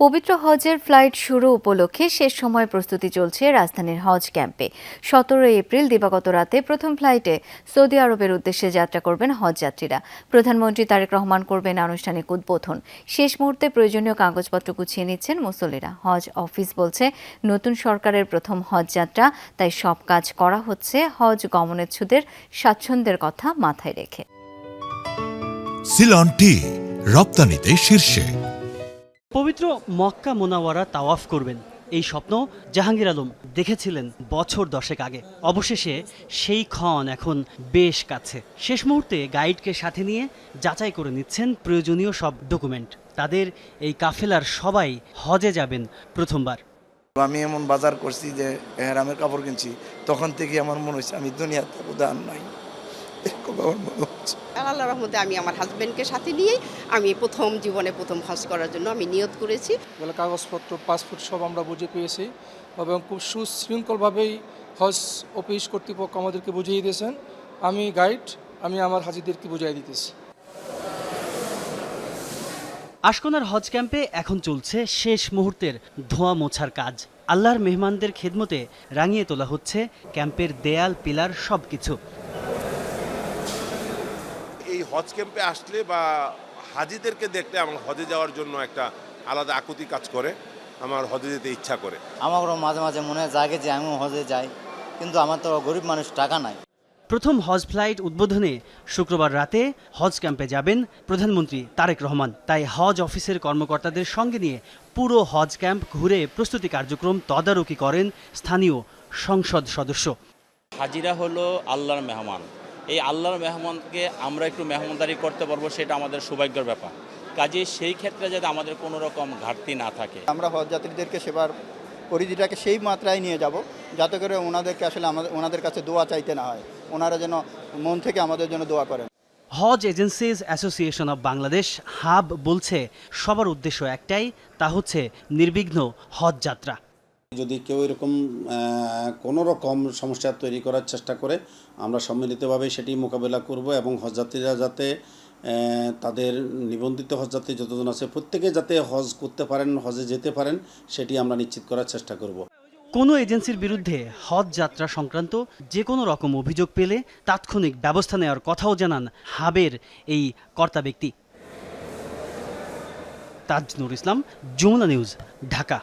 পবিত্র হজের ফ্লাইট শুরু উপলক্ষে শেষ সময় প্রস্তুতি চলছে রাজধানীর হজ ক্যাম্পে। 17 এপ্রিল দিবাগত রাতে প্রথম ফ্লাইটে সৌদি আরবের উদ্দেশ্যে যাত্রা করবেন হজ যাত্রীরা। প্রধানমন্ত্রী তারেক রহমান করবেন আনুষ্ঠানিক উদ্বোধন। শেষ মুহূর্তে প্রয়োজনীয় কাগজপত্র গুছিয়ে নিচ্ছেন মুসল্লিরা। হজ অফিস বলছে, নতুন সরকারের প্রথম হজ যাত্রা, তাই সব কাজ করা হচ্ছে হজ গমনেচ্ছুদের স্বাচ্ছন্দ্যের কথা মাথায় রেখে। সিলন টি রপ্তানিতে শীর্ষে। পবিত্র মক্কা মোনাওয়ারা তাওয়াফ করবেন, এই স্বপ্ন জাহাঙ্গীর আলম দেখেছিলেন বছর 10 আগে। অবশেষে সেই ক্ষণ এখন বেশ কাছে। শেষ মুহূর্তে গাইডকে সাথে নিয়ে যাচাই করে নিচ্ছেন প্রয়োজনীয় সব ডকুমেন্ট। তাদের এই কাফেলার সবাই হজে যাবেন প্রথমবার। আমি এমন বাজার করছি যে এহরামের কাপড় কিনছি, তখন থেকে আমার মনে হচ্ছে আমি দুনিয়াতে উদাহরণ নাই। আল্লাহর রহমতে আমি আমার হাজবেন্ডকে সাথে নিয়েই আমি জীবনে প্রথম হজ করার জন্য আমি নিয়ত করেছি। কাগজপত্র, পাসপোর্ট সব আমরা বুঝে পেয়েছি এবং খুব সুশৃঙ্খলভাবেই হজ অফিস কর্তৃপক্ষ আমাদেরকে বুঝিয়ে দিয়েছেন। আমি গাইড, আমি আমার হাজিদেরকে বুঝিয়ে দিতেছি। আশকোনার হজ ক্যাম্পে এখন চলছে শেষ মুহূর্তের ধোঁয়া মোছার কাজ। আল্লাহর মেহমানদের খেদমতে রাঙিয়ে তোলা হচ্ছে ক্যাম্পের দেয়াল, পিলার সবকিছু। এই হজ ক্যাম্পে আসলে বা হাজিদেরকে দেখলে আমার হজে যাওয়ার জন্য একটা আলাদা আকুতি কাজ করে, আমার হজে যেতে ইচ্ছা করে। আমারও মাঝে মাঝে মনে জাগে যে আমিও হজে যাই, কিন্তু আমার তো গরিব মানুষ, টাকা নাই। প্রথম হজ ফ্লাইট উদ্বোধনে শুক্রবার রাতে হজ ক্যাম্পে যাবেন প্রধানমন্ত্রী তারেক রহমান। তাই হজ অফিসের কর্মকর্তাদের সঙ্গে নিয়ে পুরো হজ ক্যাম্প ঘুরে প্রস্তুতি কার্যক্রম তদারকি করেন স্থানীয় সংসদ সদস্য। হাজিরা হলো আল্লাহর মেহমান। এই আল্লাহর মেহমানকে আমরা একটু মেহমানদারি করতে পারবো, সেটা আমাদের সৌভাগ্যের ব্যাপার। কাজে সেই ক্ষেত্রে যাতে আমাদের কোনো রকম ঘাটতি না থাকে, আমরা হজ যাত্রীদেরকে সেবার পরিধিটাকে সেই মাত্রায় নিয়ে যাব যাতে করে ওনাদেরকে আসলে ওনাদের কাছে দোয়া চাইতে না হয়, ওনারা যেন মন থেকে আমাদের জন্য দোয়া করেন। Hajj agencies association of Bangladesh HAAB বলছে, সবার উদ্দেশ্য একটাই, তা হচ্ছে নির্বিঘ্ন হজ যাত্রা। যদি কেউ এরকম কোনো রকম সমস্যা তৈরি করার চেষ্টা করে, আমরা সম্মিলিতভাবে সেটি মোকাবেলা করব এবং হজযাত্রীরা যাতে তাদের নিবন্ধিত হজযাত্রী যতজন আছে প্রত্যেকে যাতে হজ করতে পারেন, হজে যেতে পারেন, সেটি আমরা নিশ্চিত করার চেষ্টা করব। কোনো এজেন্সির বিরুদ্ধে হজ যাত্রা সংক্রান্ত যে কোনো রকম অভিযোগ পেলে তাৎক্ষণিক ব্যবস্থা নেওয়ার কথাও জানান হাবের এই কর্তা ব্যক্তি। তাজ নূর ইসলাম, যমুনা নিউজ, ঢাকা।